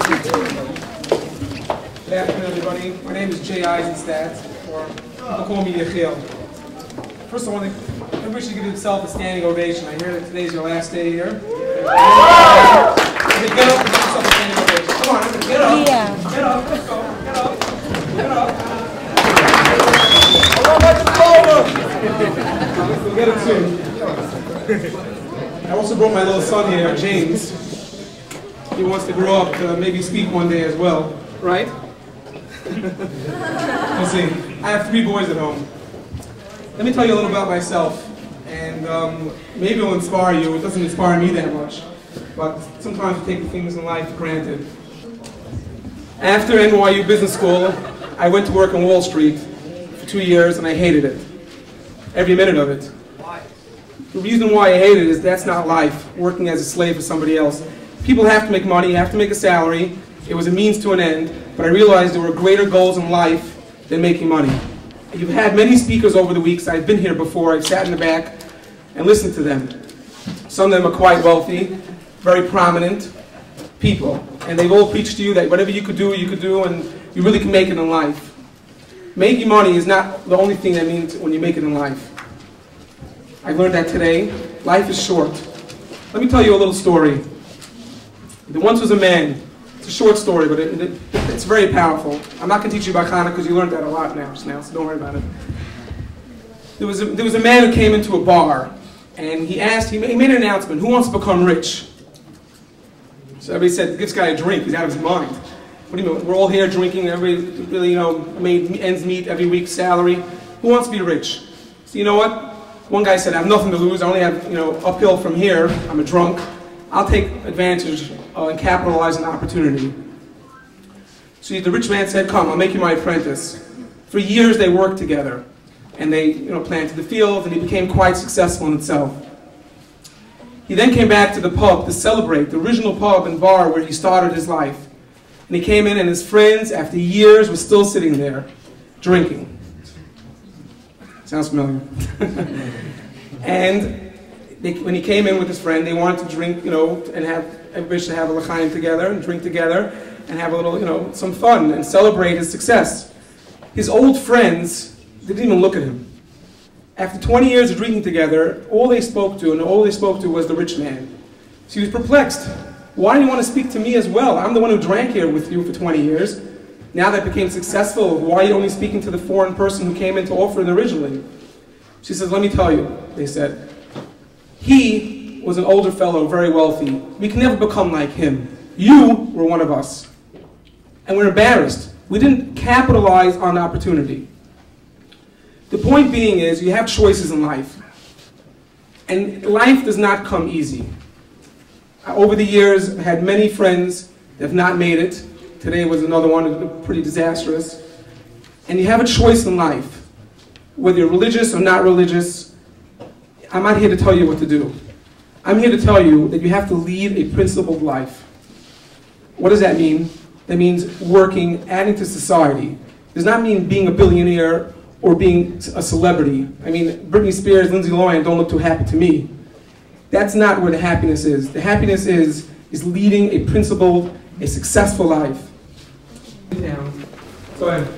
Good afternoon, everybody. My name is Eisenstadt, or people call me Yechiel. First, everybody should give himself a standing ovation. I hear that today's your last day here. Get up and give yourself a standing ovation. Come on, get up. Yeah. Get up. Let's go. Get up. Get up. We'll get it soon. I also brought my little son here, James. He wants to grow up to maybe speak one day as well, right? We'll see. I have 3 boys at home. Let me tell you a little about myself, and maybe it'll inspire you. It doesn't inspire me that much, but sometimes we take things in life for granted. After NYU Business School, I went to work on Wall Street for 2 years, and I hated it. Every minute of it. Why? The reason why I hated it is that's not life, working as a slave for somebody else. People have to make money, have to make a salary. It was a means to an end, but I realized there were greater goals in life than making money. You've had many speakers over the weeks. I've been here before. I've sat in the back and listened to them. Some of them are quite wealthy, very prominent people, and they've all preached to you that whatever you could do, and you really can make it in life. Making money is not the only thing that means when you make it in life. I learned that today. Life is short. Let me tell you a little story. There once was a man. It's a short story, but it's very powerful. I'm not going to teach you about Hanukkah because you learned that a lot now, so don't worry about it. There was a man who came into a bar, and he made an announcement, who wants to become rich? So everybody said, give this guy a drink, he's out of his mind. What do you mean? We're all here drinking, everybody really, made ends meet every week's salary. Who wants to be rich? So you know what? One guy said, I have nothing to lose, I only have, uphill from here, I'm a drunk. I'll take advantage and capitalize on the opportunity. So the rich man said, come, I'll make you my apprentice. For years they worked together, and they planted the field, and he became quite successful in itself. He then came back to the pub to celebrate, the original pub and bar where he started his life. And he came in, and his friends, after years, were still sitting there, drinking. Sounds familiar. And when he came in with his friend, they wanted to drink, and everybody should have a l'chaim together, and drink together, and have a little, some fun, and celebrate his success. His old friends didn't even look at him. After 20 years of drinking together, all they spoke to was the rich man. So he was perplexed. Why do you want to speak to me as well? I'm the one who drank here with you for 20 years. Now that I became successful, why are you only speaking to the foreign person who came in to offer it originally? She says, let me tell you, they said. He was an older fellow, very wealthy. We can never become like him. You were one of us. And we're embarrassed. We didn't capitalize on the opportunity. The point being is, you have choices in life. And life does not come easy. Over the years, I had many friends that have not made it. Today was another one, pretty disastrous. And you have a choice in life. Whether you're religious or not religious, I'm not here to tell you what to do. I'm here to tell you that you have to lead a principled life. What does that mean? That means working, adding to society. It does not mean being a billionaire or being a celebrity. I mean, Britney Spears, Lindsay Lohan don't look too happy to me. That's not where the happiness is. The happiness is leading a principled, a successful life. Go ahead.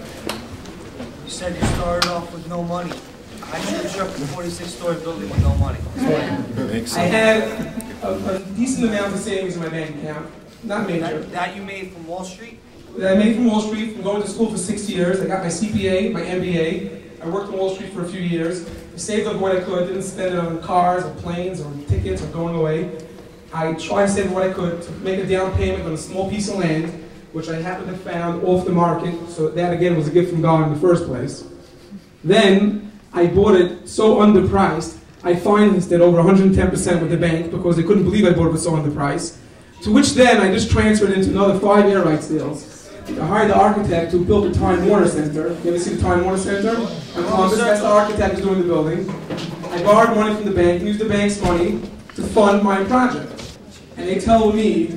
You said you started off with no money. I constructed a 46-story building with no money. I had a decent amount of savings in my bank account. Not major. That you made from Wall Street? That I made from Wall Street, from going to school for 6 years. I got my CPA, my MBA. I worked on Wall Street for a few years. I saved up what I could, didn't spend it on cars or planes or tickets or going away. I tried to save what I could to make a down payment on a small piece of land, which I happened to found off the market, so that again was a gift from God in the first place. Then I bought it so underpriced, I financed it over 110% with the bank because they couldn't believe I bought it for so underpriced. To which then I just transferred into another 5 air rights deals. I hired the architect who built the Time Warner Center. You ever see the Time Warner Center? On Columbus, that's the architect who's doing the building. I borrowed money from the bank and used the bank's money to fund my project. And they tell me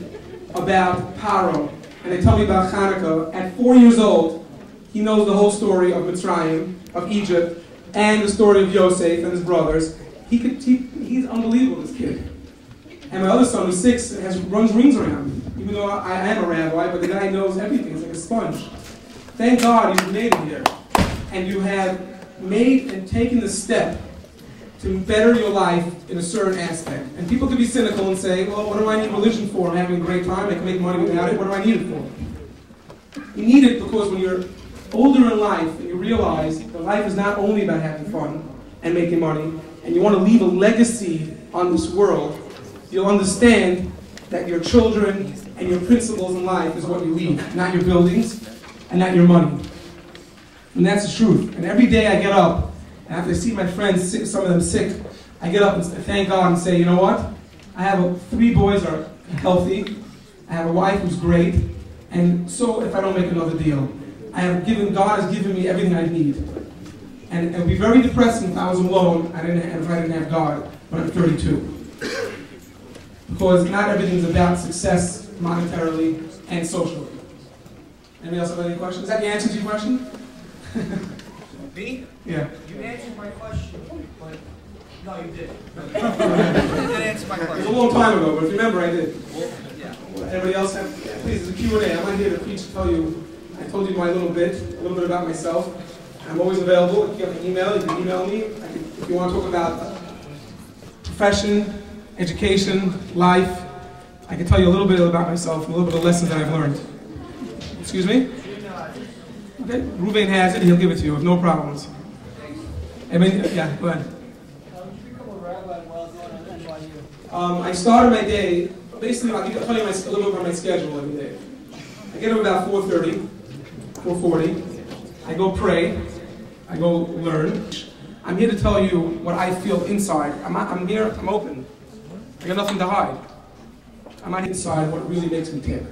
about Paro, and they tell me about Hanukkah. At 4 years old, he knows the whole story of Mitzrayim, of Egypt, and the story of Yosef and his brothers. He's unbelievable, this kid. And my other son, who's 6, runs rings around me. Even though I am a rabbi, but the guy knows everything. It's like a sponge. Thank God you've made it here. And you have made and taken the step to better your life in a certain aspect. And people can be cynical and say, well, what do I need religion for? I'm having a great time. I can make money without it. What do I need it for? You need it because when you're older in life and you realize that life is not only about having fun and making money, and you want to leave a legacy on this world, you'll understand that your children and your principles in life is what you leave, not your buildings and not your money. And that's the truth. And every day I get up, and after I see my friends, some of them sick, I get up and thank God and say, you know what? I have 3 boys that are healthy. I have a wife who's great. And so if I don't make another deal, God has given me everything I need. And it would be very depressing if I was alone if I didn't have God when I'm 32. Because not everything is about success monetarily and socially. Anybody else have any questions? Is that the answer to your question? Me? Yeah. You answered my question, but no, you didn't. You didn't answer my question. It was a long time ago, but if you remember, I did. Well, yeah. Anybody else have? Yeah, please, it's a Q&A. I'm not here to preach to tell you. I told you a little bit about myself. I'm always available. If you have an email, you can email me. If you want to talk about profession, education, life, I can tell you a little bit about myself, a little bit of lessons that I've learned. Excuse me? Okay, Ruben has it, he'll give it to you with no problems. I mean, yeah, go ahead. How did you become a rabbi while going on NYU? I started my day, basically, I'll tell you a little bit about my schedule every day. I get up about 4:30, 4:40. I go pray. I go learn. I'm here to tell you what I feel inside. I'm here, I'm open. I got nothing to hide. I'm not inside what really makes me tick.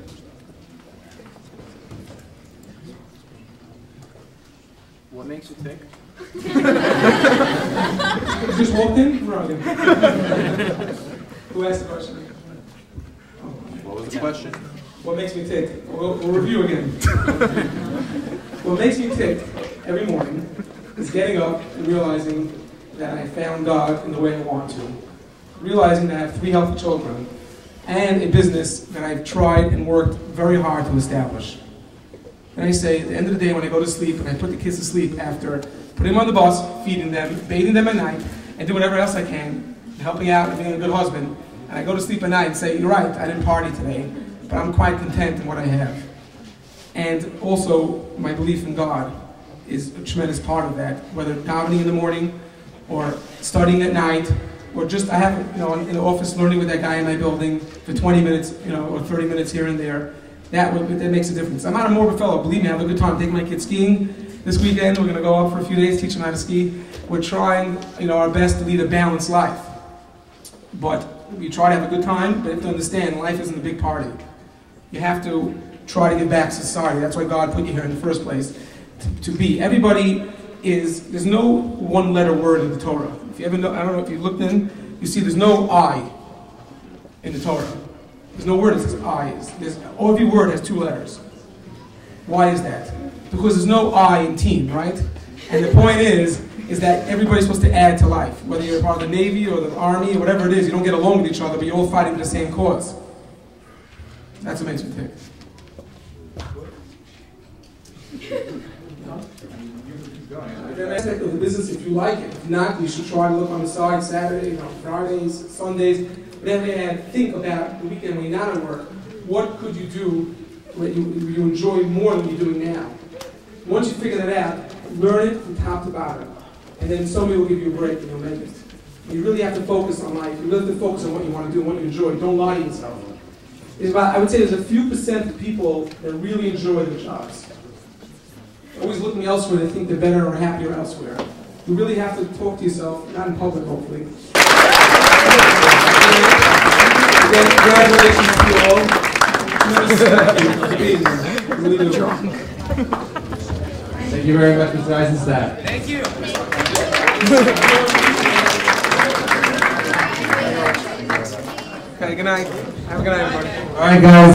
What makes you tick? Just walked in? Where are you? Who asked the question? What was the question? What makes me tick? We'll review again. What makes me tick every morning is getting up and realizing that I found God in the way I want to. Realizing that I have 3 healthy children and a business that I've tried and worked very hard to establish. And I say, at the end of the day, when I go to sleep, and I put the kids to sleep after putting them on the bus, feeding them, bathing them at night, and do whatever else I can, helping out and being a good husband, and I go to sleep at night and say, you're right, I didn't party today, but I'm quite content in what I have. And also, my belief in God is a tremendous part of that, whether davening in the morning, or studying at night, or just, I have, in the office learning with that guy in my building for 20 minutes, or 30 minutes here and there. That makes a difference. I'm not a morbid fellow. Believe me, I have a good time. Taking my kids skiing this weekend. We're going to go out for a few days, teach them how to ski. We're trying, our best to lead a balanced life. But we try to have a good time, but you have to understand, life isn't a big party. You have to try to give back to society. That's why God put you here in the first place, to be. Everybody there's no one-letter word in the Torah. If you ever know, I don't know if you looked in, you see there's no I in the Torah. There's no word that says I. Every word has 2 letters. Why is that? Because there's no I in team, right? And the point is that everybody's supposed to add to life. Whether you're part of the Navy or the Army or whatever it is, you don't get along with each other, but you're all fighting for the same cause. That's what makes me tick. The aspect of the business, if you like it. If not, you should try to look on the side Saturday, Fridays, Sundays. Then think about the weekend when you're not at work. What could you do that you enjoy more than you're doing now? Once you figure that out, learn it from top to bottom. And then somebody will give you a break and you'll make it. You really have to focus on life. You really have to focus on what you want to do and what you enjoy. Don't lie to yourself. I would say there's a few % of people that really enjoy their jobs. They're always looking elsewhere. They think they're better or happier elsewhere. You really have to talk to yourself, not in public, hopefully. Again, congratulations to you all. Thank you for being here. Really do. Thank you very much, Mr. Eisenstadt. Thank you. Okay, good night. Have a good night, everybody. All right, guys.